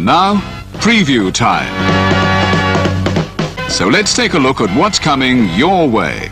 Now, preview time. So let's take a look at what's coming your way.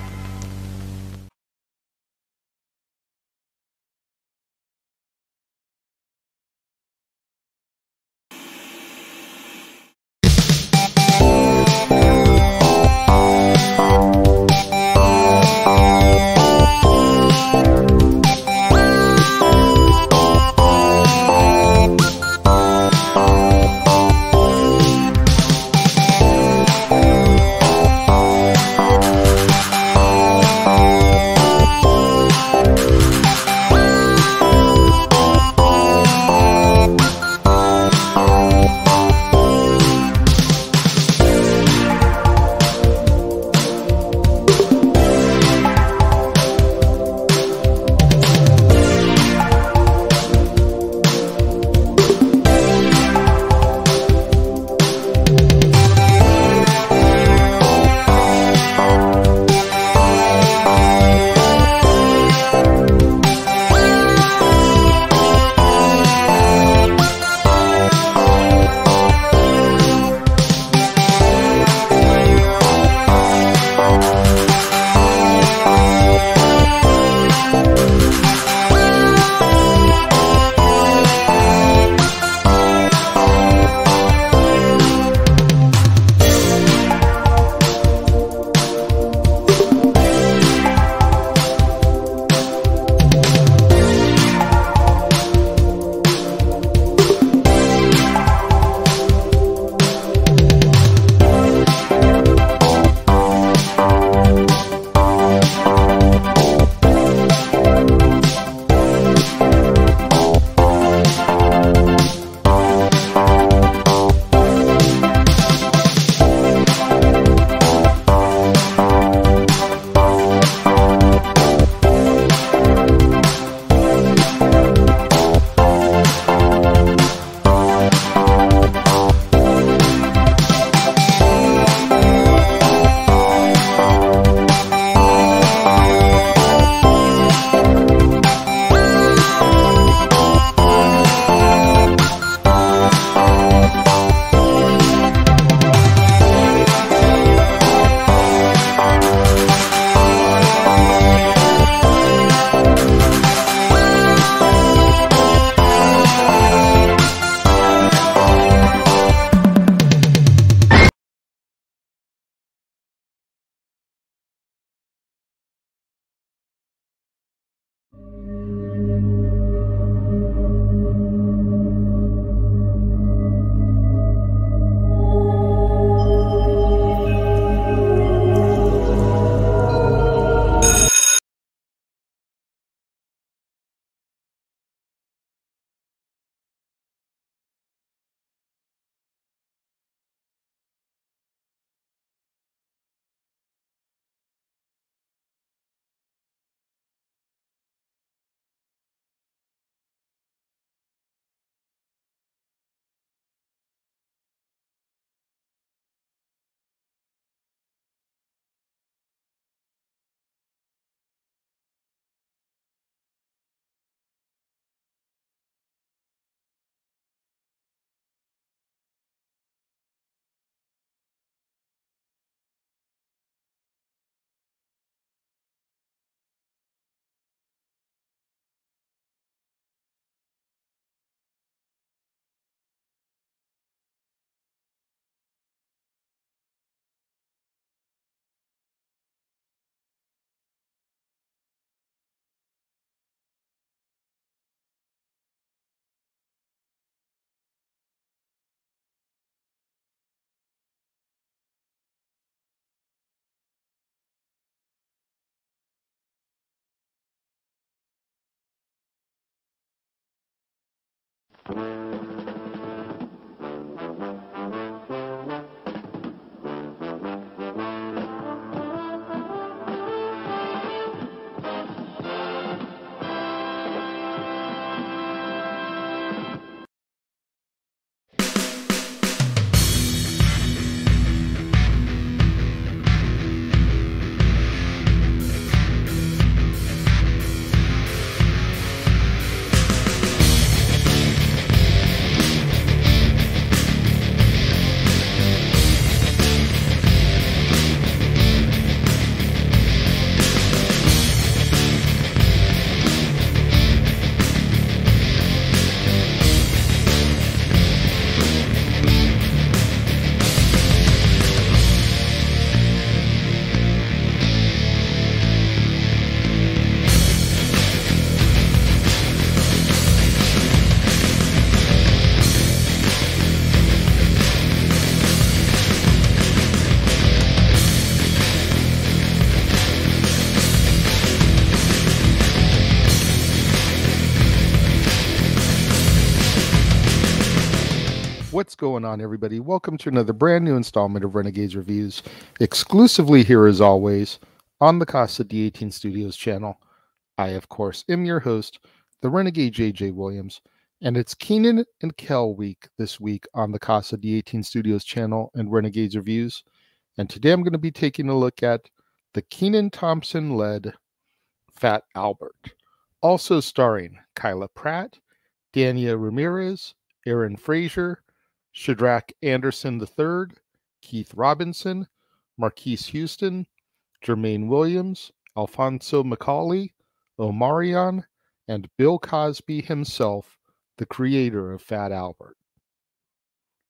going on, everybody? Welcome to another brand new installment of Renegades Reviews, exclusively here as always on the Casa D18 Studios channel. I, of course, am your host, the Renegade JJ Williams, and it's Kenan and Kel week this week on the Casa D18 Studios channel and Renegades Reviews. And today I'm going to be taking a look at the Kenan Thompson led Fat Albert, also starring Kyla Pratt, Dania Ramirez, Aaron Frazier, Shadrach Anderson III, Keith Robinson, Marquise Houston, Jermaine Williams, Alfonso Macaulay, Omarion, and Bill Cosby himself, the creator of Fat Albert.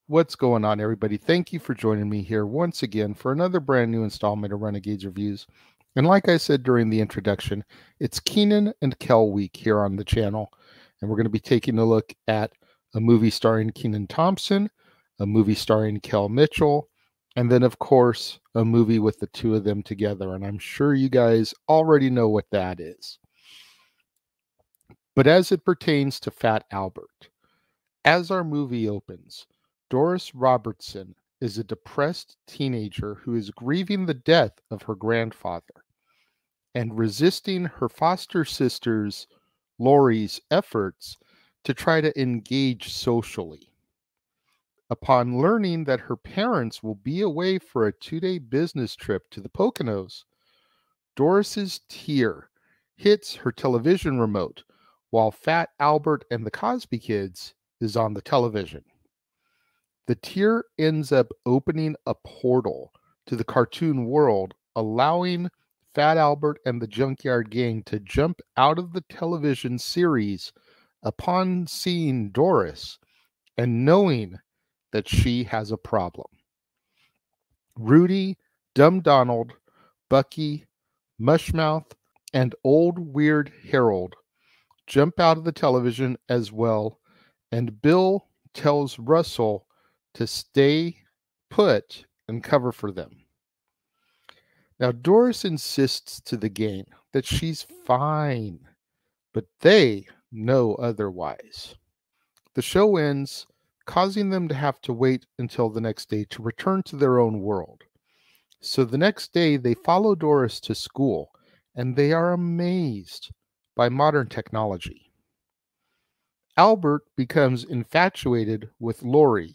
What's going on, everybody? Thank you for joining me here once again for another brand new installment of Renegades Reviews. And like I said during the introduction, it's Kenan and Kel week here on the channel. And we're going to be taking a look at a movie starring Kenan Thompson, a movie starring Kel Mitchell, and then, of course, a movie with the two of them together. And I'm sure you guys already know what that is. But as it pertains to Fat Albert, as our movie opens, Doris Robertson is a depressed teenager who is grieving the death of her grandfather and resisting her foster sister's, Lori's, efforts to try to engage socially. Upon learning that her parents will be away for a 2-day business trip to the Poconos, Doris's tear hits her television remote while Fat Albert and the Cosby Kids is on the television. The tear ends up opening a portal to the cartoon world, allowing Fat Albert and the Junkyard Gang to jump out of the television series upon seeing Doris and knowing that she has a problem. Rudy, Dumb Donald, Bucky, Mushmouth, and Old Weird Harold jump out of the television as well, and Bill tells Russell to stay put and cover for them. Now, Doris insists to the gang that she's fine, but they know otherwise. The show ends, causing them to have to wait until the next day to return to their own world. So the next day, they follow Doris to school, and they are amazed by modern technology. Albert becomes infatuated with Lori,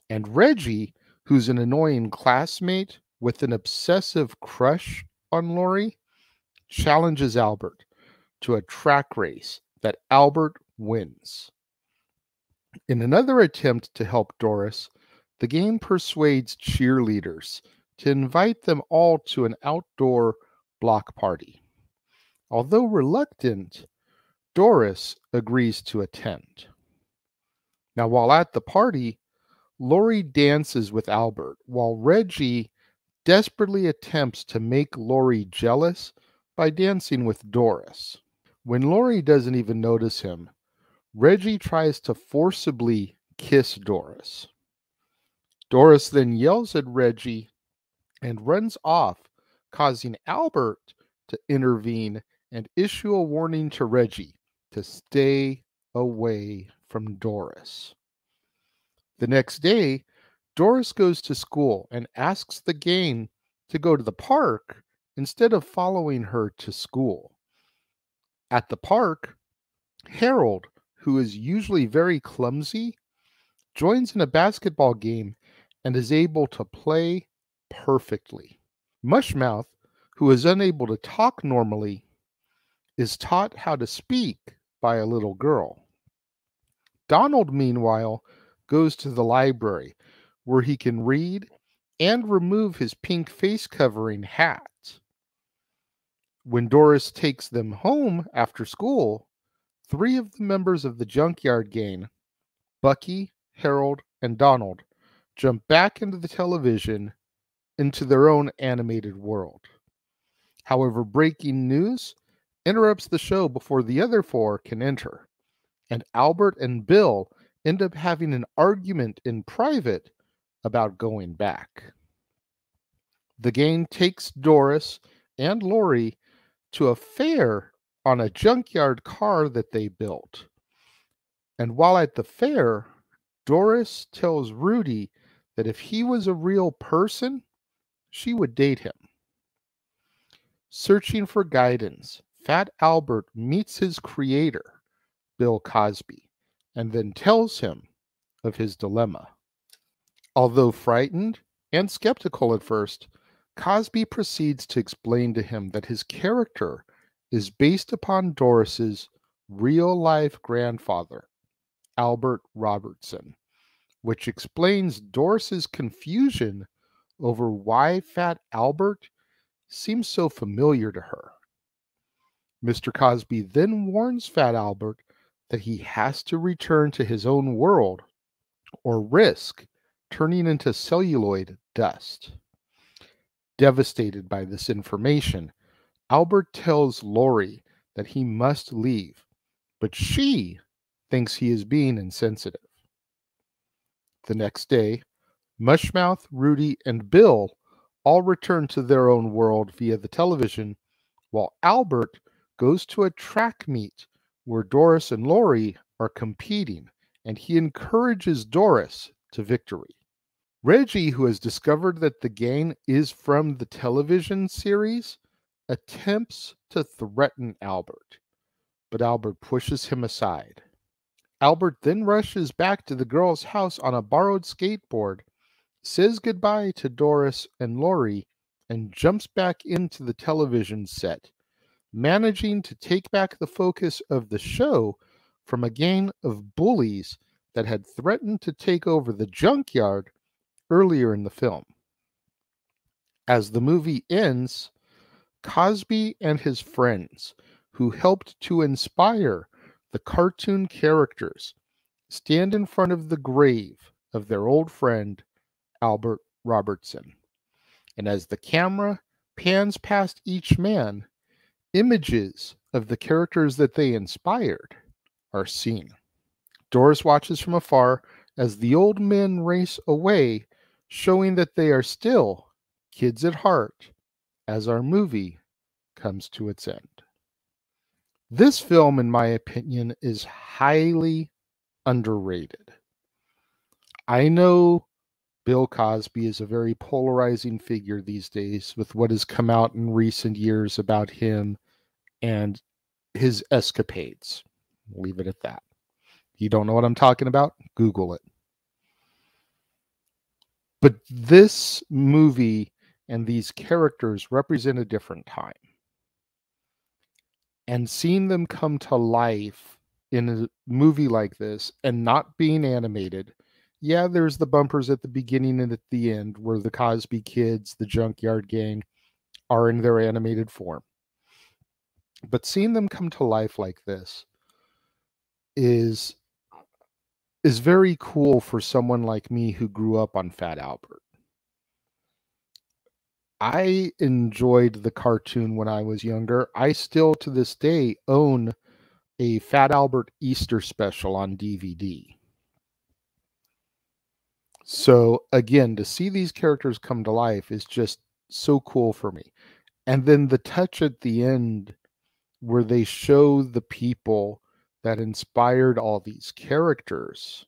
and Reggie, who's an annoying classmate with an obsessive crush on Lori, challenges Albert to a track race that Albert wins. In another attempt to help Doris, the game persuades cheerleaders to invite them all to an outdoor block party. Although reluctant, Doris agrees to attend. Now, while at the party, Lori dances with Albert, while Reggie desperately attempts to make Lori jealous by dancing with Doris. When Lori doesn't even notice him, Reggie tries to forcibly kiss Doris. Doris then yells at Reggie and runs off, causing Albert to intervene and issue a warning to Reggie to stay away from Doris. The next day, Doris goes to school and asks the gang to go to the park instead of following her to school. At the park, Harold, who is usually very clumsy, joins in a basketball game and is able to play perfectly. Mushmouth, who is unable to talk normally, is taught how to speak by a little girl. Donald, meanwhile, goes to the library where he can read and remove his pink face covering hat. When Doris takes them home after school, 3 of the members of the Junkyard Gang, Bucky, Harold, and Donald, jump back into the television into their own animated world. However, breaking news interrupts the show before the other 4 can enter, and Albert and Bill end up having an argument in private about going back. The gang takes Doris and Lori to a fair on a junkyard car that they built. And while at the fair, Doris tells Rudy that if he was a real person, she would date him. Searching for guidance, Fat Albert meets his creator, Bill Cosby, and then tells him of his dilemma. Although frightened and skeptical at first, Cosby proceeds to explain to him that his character is based upon Doris's real-life grandfather, Albert Robertson, which explains Doris's confusion over why Fat Albert seems so familiar to her. Mr. Cosby then warns Fat Albert that he has to return to his own world or risk turning into celluloid dust. Devastated by this information, Albert tells Lori that he must leave, but she thinks he is being insensitive. The next day, Mushmouth, Rudy, and Bill all return to their own world via the television, while Albert goes to a track meet where Doris and Lori are competing, and he encourages Doris to victory. Reggie, who has discovered that the gang is from the television series, attempts to threaten Albert, but Albert pushes him aside. Albert then rushes back to the girl's house on a borrowed skateboard, says goodbye to Doris and Lori, and jumps back into the television set, managing to take back the focus of the show from a gang of bullies that had threatened to take over the junkyard earlier in the film. As the movie ends, Cosby and his friends, who helped to inspire the cartoon characters, stand in front of the grave of their old friend, Albert Robertson. And as the camera pans past each man, images of the characters that they inspired are seen. Doris watches from afar as the old men race away, showing that they are still kids at heart as our movie comes to its end. This film, in my opinion, is highly underrated. I know Bill Cosby is a very polarizing figure these days with what has come out in recent years about him and his escapades. We'll leave it at that. If you don't know what I'm talking about, Google it. But this movie and these characters represent a different time. And seeing them come to life in a movie like this and not being animated, yeah, there's the bumpers at the beginning and at the end where the Cosby kids, the Junkyard Gang, are in their animated form. But seeing them come to life like this is very cool for someone like me who grew up on Fat Albert. I enjoyed the cartoon when I was younger. I still, to this day, own a Fat Albert Easter special on DVD. So, again, to see these characters come to life is just so cool for me. And then the touch at the end where they show the people that inspired all these characters,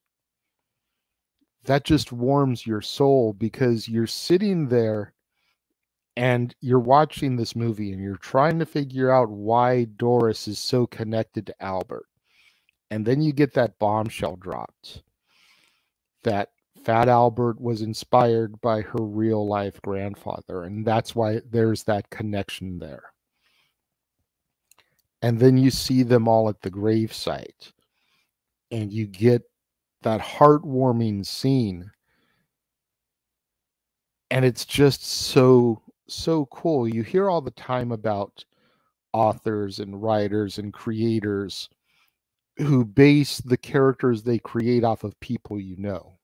that just warms your soul because you're sitting there and you're watching this movie and you're trying to figure out why Doris is so connected to Albert. And then you get that bombshell dropped that Fat Albert was inspired by her real life grandfather. And that's why there's that connection there. And then you see them all at the gravesite and you get that heartwarming scene. And it's just so cool. You hear all the time about authors and writers and creators who base the characters they create off of people you know.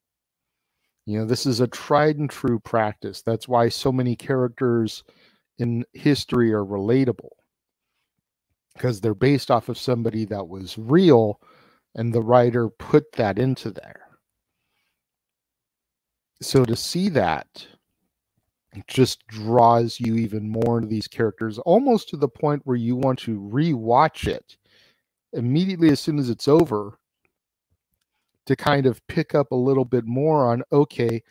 You know, this is a tried and true practice. That's why so many characters in history are relatable, because they're based off of somebody that was real and the writer put that into there. So to see that just draws you even more into these characters, almost to the point where you want to rewatch it immediately as soon as it's over to kind of pick up a little bit more on, okay,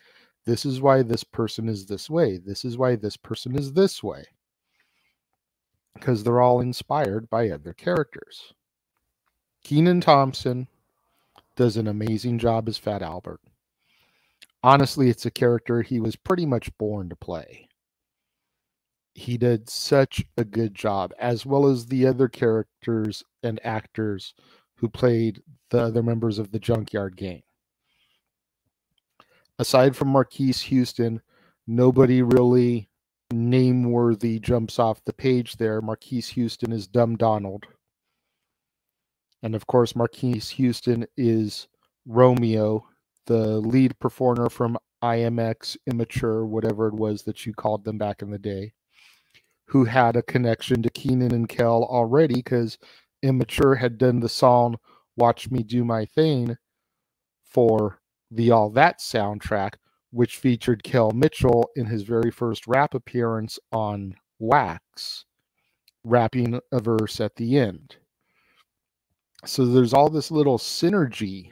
this is why this person is this way. This is why this person is this way. Because they're all inspired by other characters. Kenan Thompson does an amazing job as Fat Albert. Honestly, it's a character he was pretty much born to play. He did such a good job, as well as the other characters and actors who played the other members of the Junkyard Gang. Aside from Marquise Houston, nobody really name-worthy jumps off the page there. Marquise Houston is Dumb Donald. And of course, Marquise Houston is Romeo, the lead performer from IMX, Immature, whatever it was that you called them back in the day, who had a connection to Kenan Kel already because Immature had done the song Watch Me Do My Thing for the All That soundtrack, which featured Kel Mitchell in his very first rap appearance on Wax, rapping a verse at the end. So there's all this little synergy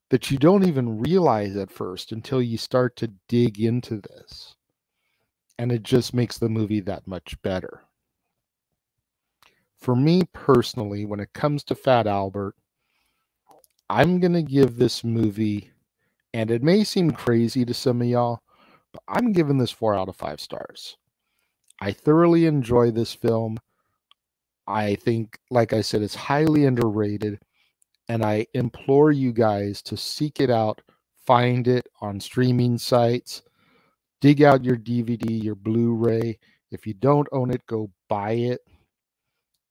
that you don't even realize at first until you start to dig into this. And it just makes the movie that much better. For me personally, when it comes to Fat Albert, I'm going to give this movie, and it may seem crazy to some of y'all, but I'm giving this 4 out of 5 stars. I thoroughly enjoy this film. I think, like I said, it's highly underrated, and I implore you guys to seek it out, find it on streaming sites, dig out your DVD, your Blu-ray. If you don't own it, go buy it.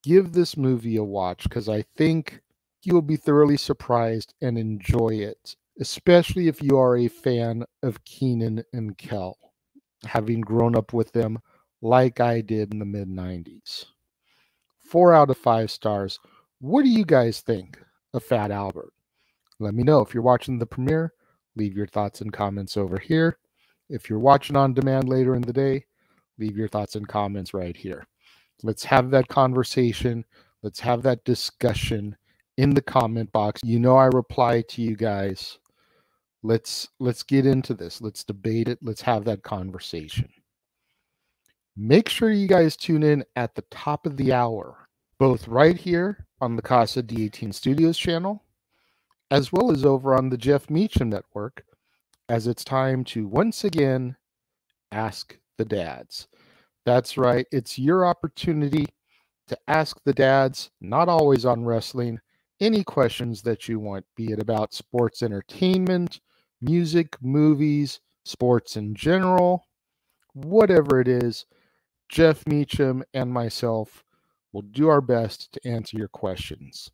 Give this movie a watch because I think you will be thoroughly surprised and enjoy it, especially if you are a fan of Kenan and Kel, having grown up with them like I did in the mid-90s. 4 out of 5 stars. What do you guys think of Fat Albert? Let me know. If you're watching the premiere, leave your thoughts and comments over here. If you're watching on demand later in the day, leave your thoughts and comments right here. Let's have that conversation. Let's have that discussion in the comment box. You know I reply to you guys. Let's get into this. Let's debate it. Let's have that conversation. Make sure you guys tune in at the top of the hour, both right here on the Casa D18 Studios channel, as well as over on the Jeff Meacham Network, as it's time to once again ask the dads. That's right. It's your opportunity to ask the dads, not always on wrestling, any questions that you want, be it about sports entertainment, music, movies, sports in general, whatever it is. Jeff Meacham and myself will do our best to answer your questions.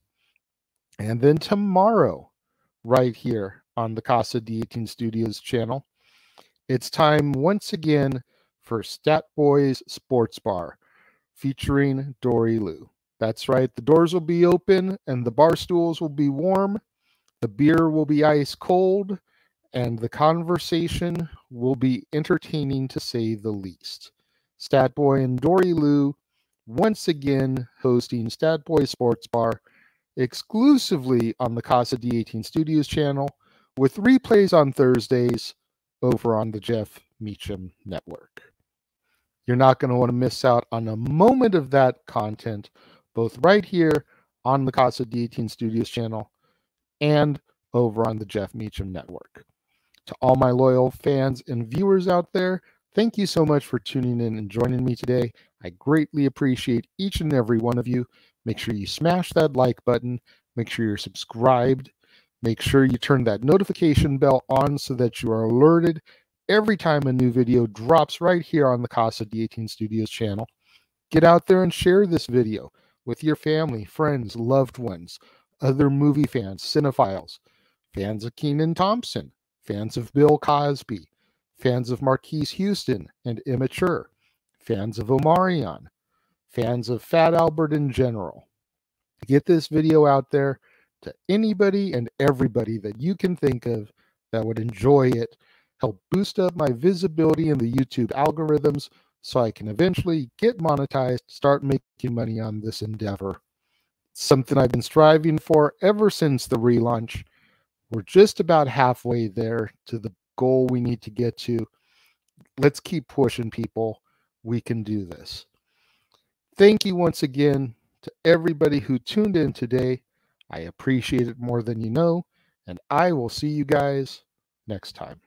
And then tomorrow, right here on the Casa D18 Studios channel, it's time once again for Stat Boys Sports Bar, featuring Dory Lou. That's right, the doors will be open and the bar stools will be warm, the beer will be ice cold, and the conversation will be entertaining to say the least. Stat Boy and Dory Lou once again hosting Stat Boy Sports Bar exclusively on the Casa D18 Studios channel, with replays on Thursdays over on the Jeff Meacham Network. You're not going to want to miss out on a moment of that content, both right here on the Casa D18 Studios channel and over on the Jeff Meacham Network. To all my loyal fans and viewers out there, thank you so much for tuning in and joining me today. I greatly appreciate each and every one of you. Make sure you smash that like button. Make sure you're subscribed. Make sure you turn that notification bell on so that you are alerted every time a new video drops right here on the Casa D18 Studios channel. Get out there and share this video with your family, friends, loved ones, other movie fans, cinephiles, fans of Kenan Thompson, fans of Bill Cosby, fans of Marquise Houston and Immature, fans of Omarion, fans of Fat Albert in general. Get this video out there to anybody and everybody that you can think of that would enjoy it. Help boost up my visibility in the YouTube algorithms so I can eventually get monetized, start making money on this endeavor. Something I've been striving for ever since the relaunch. We're just about halfway there to the goal we need to get to. Let's keep pushing, people. We can do this. Thank you once again to everybody who tuned in today. I appreciate it more than you know, and I will see you guys next time.